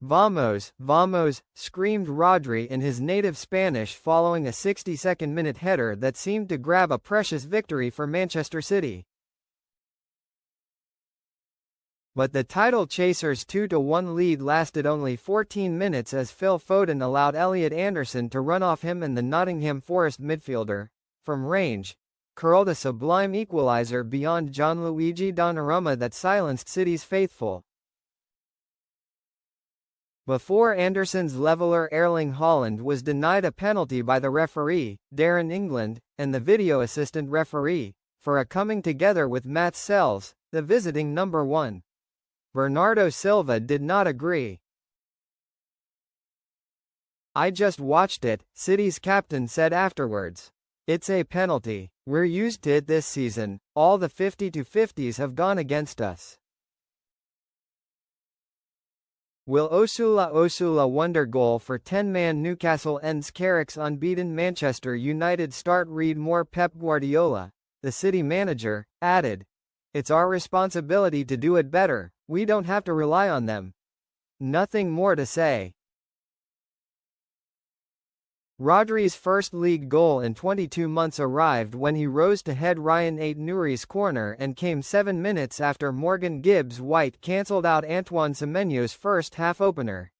"Vamos, vamos," screamed Rodri in his native Spanish following a 62nd-minute header that seemed to grab a precious victory for Manchester City. But the title chasers' 2-1 lead lasted only 14 minutes as Phil Foden allowed Elliot Anderson to run off him, and the Nottingham Forest midfielder, from range, curled a sublime equaliser beyond Gianluigi Donnarumma that silenced City's faithful. Before Anderson's leveller Erling Haaland was denied a penalty by the referee, Darren England, and the video assistant referee, for a coming together with Matt Sells, the visiting number 1. Bernardo Silva did not agree. "I just watched it," City's captain said afterwards. "It's a penalty. We're used to it this season. All the 50-50s have gone against us." Will Osula wonder goal for 10-man Newcastle ends Carrick's unbeaten Manchester United start? Read more. Pep Guardiola, the City manager, added, "It's our responsibility to do it better. We don't have to rely on them." Nothing more to say. Rodri's first league goal in 22 months arrived when he rose to head Ryan Ait-Nouri's corner and came 7 minutes after Morgan Gibbs-White cancelled out Antoine Semenyo's first half opener.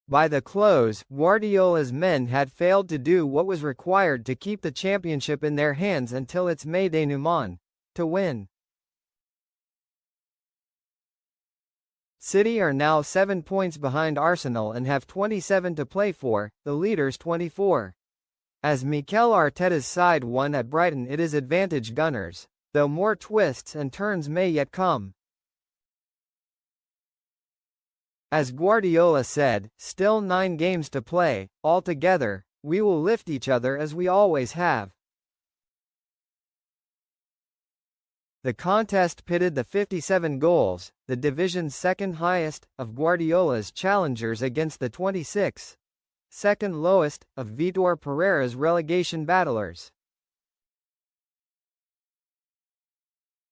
By the close, Guardiola's men had failed to do what was required to keep the championship in their hands until its May denouement, to win. City are now 7 points behind Arsenal and have 27 to play for, the leaders 24. As Mikel Arteta's side won at Brighton, it is advantage Gunners, though more twists and turns may yet come. As Guardiola said, "Still 9 games to play, altogether, we will lift each other as we always have." The contest pitted the 57 goals, the division's second highest, of Guardiola's challengers against the 26, second lowest, of Vitor Pereira's relegation battlers.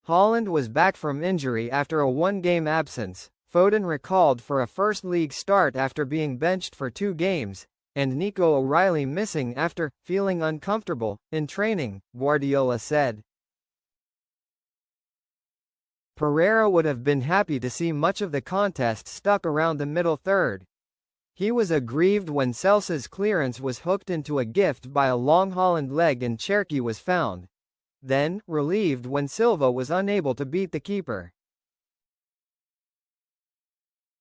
Haaland was back from injury after a 1-game absence, Foden recalled for a first league start after being benched for 2 games, and Nico O'Reilly missing after feeling uncomfortable in training, Guardiola said. Pereira would have been happy to see much of the contest stuck around the middle third. He was aggrieved when Celsa's clearance was hooked into a gift by a long Haaland leg and Cherki was found. Then, relieved when Silva was unable to beat the keeper.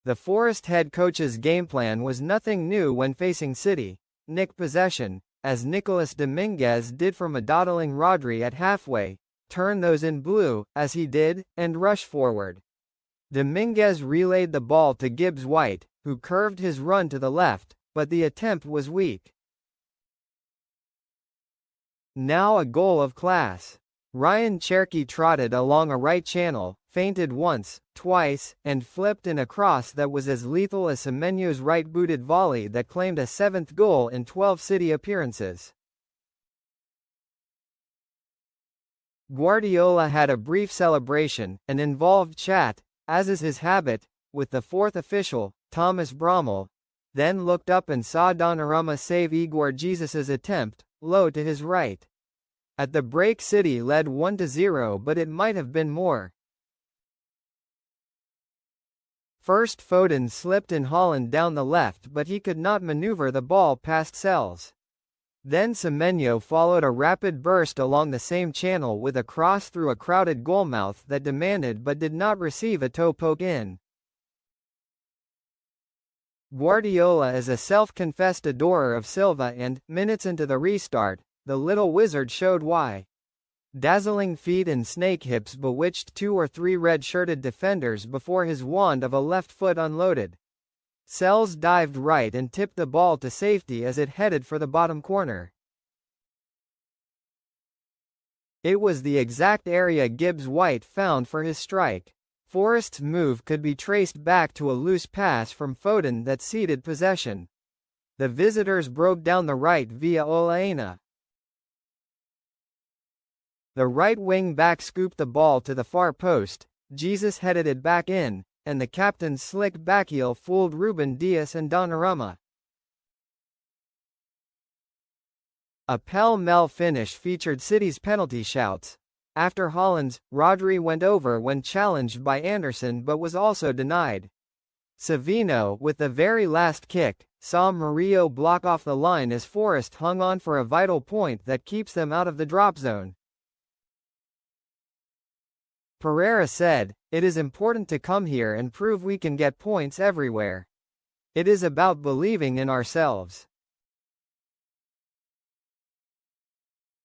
The Forest head coach's game plan was nothing new when facing City: nick possession, as Nicolas Dominguez did from a dawdling Rodri at halfway, turn those in blue, as he did, and rush forward. Dominguez relayed the ball to Gibbs-White, who curved his run to the left, but the attempt was weak. Now a goal of class. Ryan Cherki trotted along a right channel, feinted once, twice, and flipped in a cross that was as lethal as Semenyo's right-booted volley that claimed a 7th goal in 12 City appearances. Guardiola had a brief celebration, an involved chat, as is his habit, with the 4th official, Thomas Brommel, then looked up and saw Donnarumma save Igor Jesus's attempt, low to his right. At the break, City led 1-0, but it might have been more. First Foden slipped in Haaland down the left, but he could not maneuver the ball past Sells. Then Semenyo followed a rapid burst along the same channel with a cross through a crowded goalmouth that demanded but did not receive a toe poke in. Guardiola is a self-confessed adorer of Silva and, minutes into the restart, the little wizard showed why. Dazzling feet and snake hips bewitched 2 or 3 red-shirted defenders before his wand of a left foot unloaded. Sells dived right and tipped the ball to safety as it headed for the bottom corner. It was the exact area Gibbs-White found for his strike. Forest's move could be traced back to a loose pass from Foden that ceded possession. The visitors broke down the right via Olaena. The right wing back scooped the ball to the far post, Jesus headed it back in, and the captain's slick backheel fooled Ruben Dias and Donnarumma. A pell-mell finish featured City's penalty shouts. After Haaland's, Rodri went over when challenged by Anderson but was also denied. Savino, with the very last kick, saw Murillo block off the line as Forest hung on for a vital point that keeps them out of the drop zone. Pereira said, "It is important to come here and prove we can get points everywhere. It is about believing in ourselves."